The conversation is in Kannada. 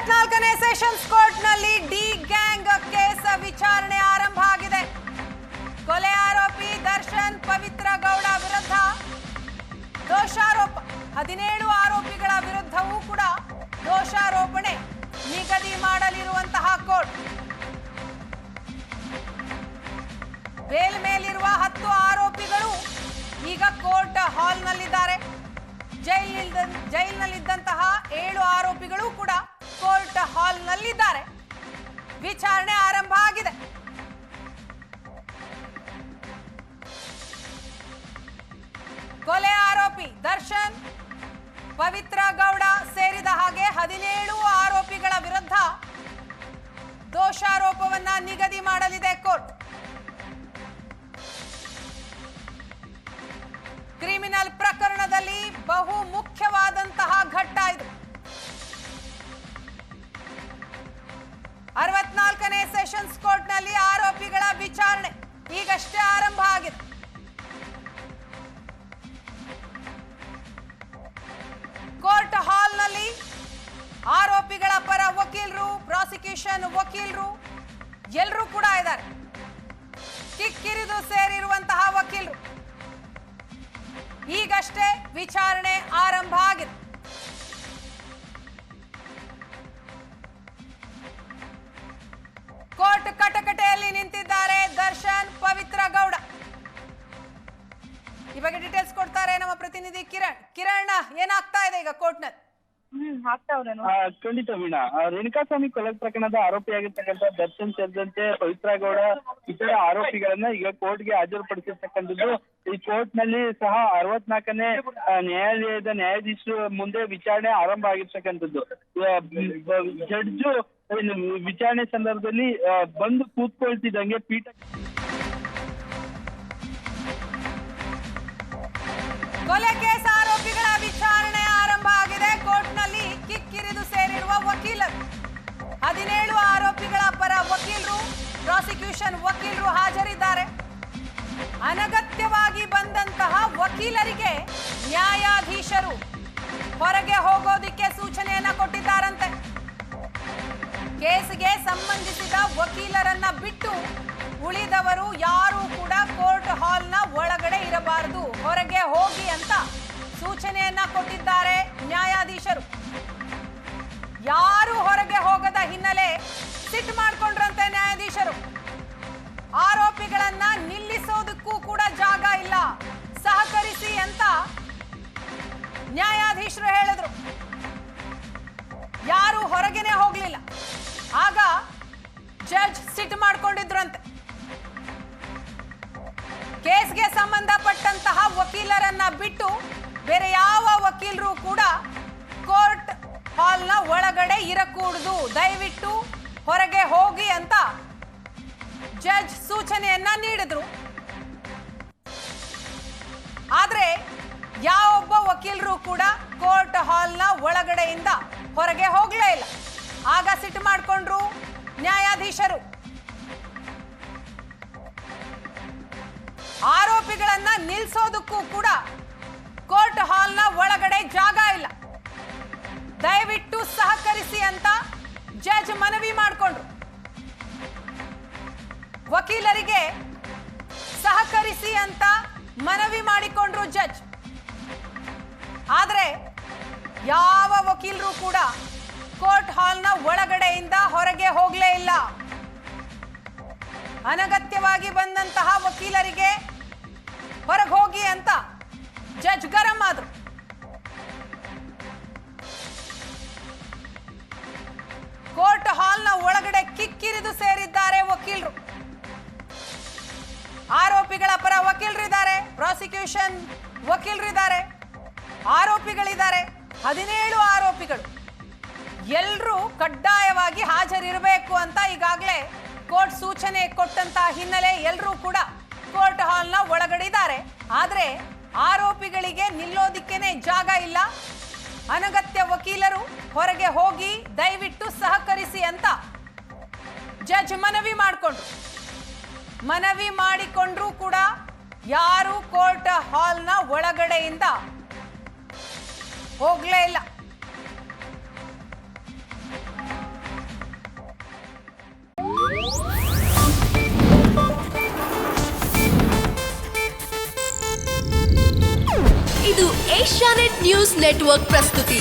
64ನೇ ಸೆಷನ್ಸ್ ಕೋರ್ಟ್ನಲ್ಲಿ ಡಿ ಗ್ಯಾಂಗ್ ಕೇಸ್ ವಿಚಾರಣೆ ಆರಂಭ ಆಗಿದೆ. ಕೊಲೆ ಆರೋಪಿ ದರ್ಶನ್ ಪವಿತ್ರ ಗೌಡ ವಿರುದ್ಧ ದೋಷಾರೋಪ 17 ಆರೋಪಿಗಳ ವಿರುದ್ಧವೂ ಕೂಡ ದೋಷಾರೋಪಣೆ ನಿಗದಿ ಮಾಡಲಿರುವಂತಹ ಕೋರ್ಟ್ ಬೇಲ್ ಮೇಲಿರುವ 10 ಆರೋಪಿಗಳು ಈಗ ಕೋರ್ಟ್ ಹಾಲ್ನಲ್ಲಿದ್ದಾರೆ. ಜೈಲಿನಲ್ಲಿದ್ದಂತಹ 7 ಆರೋಪಿಗಳು ಕೂಡ ಕೋರ್ಟ್ ಹಾಲ್ನಲ್ಲಿದ್ದಾರೆ. ವಿಚಾರಣೆ ಆರಂಭ ಆಗಿದೆ. ಕೊಲೆ ಆರೋಪಿ ದರ್ಶನ್ ಪವಿತ್ರ ಗೌಡ ಸೇರಿದ ಹಾಗೆ 17 ಆರೋಪಿಗಳ ವಿರುದ್ಧ ದೋಷಾರೋಪವನ್ನ ನಿಗದಿ ಮಾಡಲಿದೆ ಕೋರ್ಟ್. ಕ್ರಿಮಿನಲ್ ಪ್ರಕರಣದಲ್ಲಿ ಬಹು ಮುಖ್ಯವಾದಂತಹ ಘಟ್ಟ ಇದು. 64ನೇ ಸೆಷನ್ಸ್ ಕೋರ್ಟ್ನಲ್ಲಿ ಆರೋಪಿಗಳ ವಿಚಾರಣೆ ಈಗಷ್ಟೇ ಆರಂಭ ಆಗಿದೆ. ಕೋರ್ಟ್ ಹಾಲ್ನಲ್ಲಿ ಆರೋಪಿಗಳ ಪರ ವಕೀಲರು, ಪ್ರಾಸಿಕ್ಯೂಷನ್ ವಕೀಲರು ಎಲ್ಲರೂ ಕೂಡ ಇದ್ದಾರೆ. ಕಿಕ್ಕಿರಿದು ಸೇರಿರುವಂತಹ ವಕೀಲರು ಈಗಷ್ಟೇ ವಿಚಾರಣೆ ಆರಂಭ ಆಗಿದೆ. ಕೋರ್ಟ್ ಕಟಕಟೆಯಲ್ಲಿ ನಿಂತಿದ್ದಾರೆ ದರ್ಶನ್ ಪವಿತ್ರ ಗೌಡ. ಈ ಬಗ್ಗೆ ಡೀಟೇಲ್ಸ್ ಕೊಡ್ತಾರೆ ನಮ್ಮ ಪ್ರತಿನಿಧಿ ಕಿರಣ್. ಕಿರಣ್, ಏನಾಗ್ತಾ ಇದೆ ಈಗ ಕೋರ್ಟ್ನಲ್ಲಿ? ಖಂಡಿತ ವೀಣಾ, ರೇಣುಕಾಸ್ವಾಮಿ ಕೊಲೆ ಪ್ರಕರಣದ ಆರೋಪಿಯಾಗಿರ್ತಕ್ಕಂಥ ದರ್ಶನ್ ಸೇರಿದಂತೆ ಪವಿತ್ರ ಗೌಡ ಇತರ ಆರೋಪಿಗಳನ್ನ ಈಗ ಕೋರ್ಟ್ಗೆ ಹಾಜರುಪಡಿಸಿರ್ತಕ್ಕಂಥದ್ದು. ಈ ಕೋರ್ಟ್ ನಲ್ಲಿ ಸಹ 64ನೇ ನ್ಯಾಯಾಲಯದ ನ್ಯಾಯಾಧೀಶರು ಮುಂದೆ ವಿಚಾರಣೆ ಆರಂಭ ಆಗಿರ್ತಕ್ಕಂಥದ್ದು. ಜಡ್ಜು ವಿಚಾರಣೆ ಸಂದರ್ಭದಲ್ಲಿ ಬಂದು ಕೂತ್ಕೊಳ್ತಿದ್ದಂಗೆ ಪೀಠ ಕೊಲೆ ಕೇಸ್ ಆರೋಪಿಗಳ ವಿಚಾರಣೆ ಆರಂಭ ಆಗಿದೆ. ಕೋರ್ಟ್ನಲ್ಲಿ ಕಿಕ್ಕಿರಿದು ಸೇರಿರುವ ವಕೀಲರು, 17 ಆರೋಪಿಗಳ ಪರ ವಕೀಲರು, ಪ್ರಾಸಿಕ್ಯೂಷನ್ ವಕೀಲರು ಹಾಜರಿದ್ದಾರೆ. ಅನಗತ್ಯವಾಗಿ ಬಂದಂತಹ ವಕೀಲರಿಗೆ ನ್ಯಾಯಾಧೀಶರು ಹೊರಗೆ ಹೋಗೋದಿಕ್ಕೆ ಸೂಚನೆಯನ್ನ ಕೊಟ್ಟಿದ್ದಾರಂತೆ. ಕೇಸ್ಗೆ ಸಂಬಂಧಿಸಿದ ವಕೀಲರನ್ನ ಬಿಟ್ಟು ಉಳಿದವರು ಯಾರು ಕೂಡ ಕೋರ್ಟ್ ಹಾಲ್ನ ಒಳಗಡೆ ಇರಬಾರದು, ಹೊರಗೆ ಹೋಗಿ ಅಂತ ಸೂಚನೆಯನ್ನ ಕೊಟ್ಟಿದ್ದಾರೆ ನ್ಯಾಯಾಧೀಶರು. ಯಾರು ಹೊರಗೆ ಹೋಗದ ಹಿನ್ನೆಲೆ ಸಿಟ್ ಮಾಡ್ಕೊಂಡ್ರಂತೆ ನ್ಯಾಯಾಧೀಶರು. ಆರೋಪಿಗಳನ್ನ ನಿಲ್ಲಿಸೋದಕ್ಕೂ ಕೂಡ ಜಾಗ ಇಲ್ಲ, ಸಹಕರಿಸಿ ಅಂತ ನ್ಯಾಯಾಧೀಶರು ಹೇಳಿದ್ರು. ಯಾರು ಹೊರಗೇನೆ ಹೋಗ್ಲಿಲ್ಲ. ಆಗ ಜಡ್ಜ್ ಸಿಟ್ ಮಾಡ್ಕೊಂಡಿದ್ರಂತೆ. ಕೇಸ್ಗೆ ಸಂಬಂಧಪಟ್ಟಂತಹ ವಕೀಲರನ್ನ ಬಿಟ್ಟು ಬೇರೆ ಯಾವ ವಕೀಲರು ಕೂಡ ಕೋರ್ಟ್ ಹಾಲ್ನ ಒಳಗಡೆ ಇರಕೂಡದು, ದಯವಿಟ್ಟು ಹೊರಗೆ ಹೋಗಿ ಅಂತ ಜಡ್ಜ್ ಸೂಚನೆಯನ್ನ ನೀಡಿದ್ರು. ಆದ್ರೆ ಯಾವೊಬ್ಬ ವಕೀಲರು ಕೂಡ ಕೋರ್ಟ್ ಹಾಲ್ನ ಒಳಗಡೆಯಿಂದ ಹೊರಗೆ ಹೋಗ್ಲೇ ಇಲ್ಲ. ಆಗ ಸಿಟ್ ಮಾಡ್ಕೊಂಡ್ರು ನ್ಯಾಯಾಧೀಶರು. ಆರೋಪಿಗಳನ್ನ ನಿಲ್ಸೋದಕ್ಕೂ ಕೂಡ ಕೋರ್ಟ್ ಹಾಲ್ನ ಒಳಗಡೆ ಜಾಗ ಇಲ್ಲ, ದಯವಿಟ್ಟು ಸಹಕರಿಸಿ ಅಂತ ಜಡ್ಜ್ ಮನವಿ ಮಾಡಿಕೊಂಡ್ರು. ವಕೀಲರಿಗೆ ಸಹಕರಿಸಿ ಅಂತ ಮನವಿ ಮಾಡಿಕೊಂಡ್ರು ಜಡ್ಜ್. ಆದ್ರೆ ಯಾವ ವಕೀಲರು ಕೂಡ ಕೋರ್ಟ್ ಹಾಲ್ನ ಒಳಗಡೆಯಿಂದ ಹೊರಗೆ ಹೋಗ್ಲೇ ಇಲ್ಲ. ಅನಗತ್ಯವಾಗಿ ಬಂದಂತಹ ವಕೀಲರಿಗೆ ಹೊರಗೆ ಹೋಗಿ ಅಂತ ಜಡ್ಜ್ ಗರಂ ಆದ್ರು. ಕೋರ್ಟ್ ಹಾಲ್ನ ಒಳಗಡೆ ಕಿಕ್ಕಿರಿದು ಸೇರಿದ್ದಾರೆ ವಕೀಲರು. ಆರೋಪಿಗಳ ಪರ ವಕೀಲರಿದ್ದಾರೆ, ಪ್ರಾಸಿಕ್ಯೂಷನ್ ವಕೀಲರಿದ್ದಾರೆ, ಆರೋಪಿಗಳಿದ್ದಾರೆ. 17 ಆರೋಪಿಗಳು ಎಲ್ಲರೂ ಕಡ್ಡಾಯವಾಗಿ ಹಾಜರಿರಬೇಕು ಅಂತ ಈಗಾಗಲೇ ಕೋರ್ಟ್ ಸೂಚನೆ ಕೊಟ್ಟಂತಹ ಹಿನ್ನೆಲೆ ಎಲ್ಲರೂ ಕೂಡ ಕೋರ್ಟ್ ಹಾಲ್ನ ಒಳಗಡೆ ಇದ್ದಾರೆ. ಆದ್ರೆ ಆರೋಪಿಗಳಿಗೆ ನಿಲ್ಲೋದಿಕ್ಕೇನೆ ಜಾಗ ಇಲ್ಲ. ಅನಗತ್ಯ ವಕೀಲರು ಹೊರಗೆ ಹೋಗಿ ದಯವಿಟ್ಟು ಸಹಕರಿಸಿ ಅಂತ ಜಡ್ಜ್ ಮನವಿ ಮಾಡಿಕೊಂಡ್ರು ಕೂಡ ಯಾರು ಕೋರ್ಟ್ ಹಾಲ್ನ ಒಳಗಡೆಯಿಂದ ಹೋಗ್ಲೇ ಇಲ್ಲ. ಇದು ಏಷ್ಯಾನೆಟ್ ನ್ಯೂಸ್ ನೆಟ್ವರ್ಕ್ ಪ್ರಸ್ತುತಿ.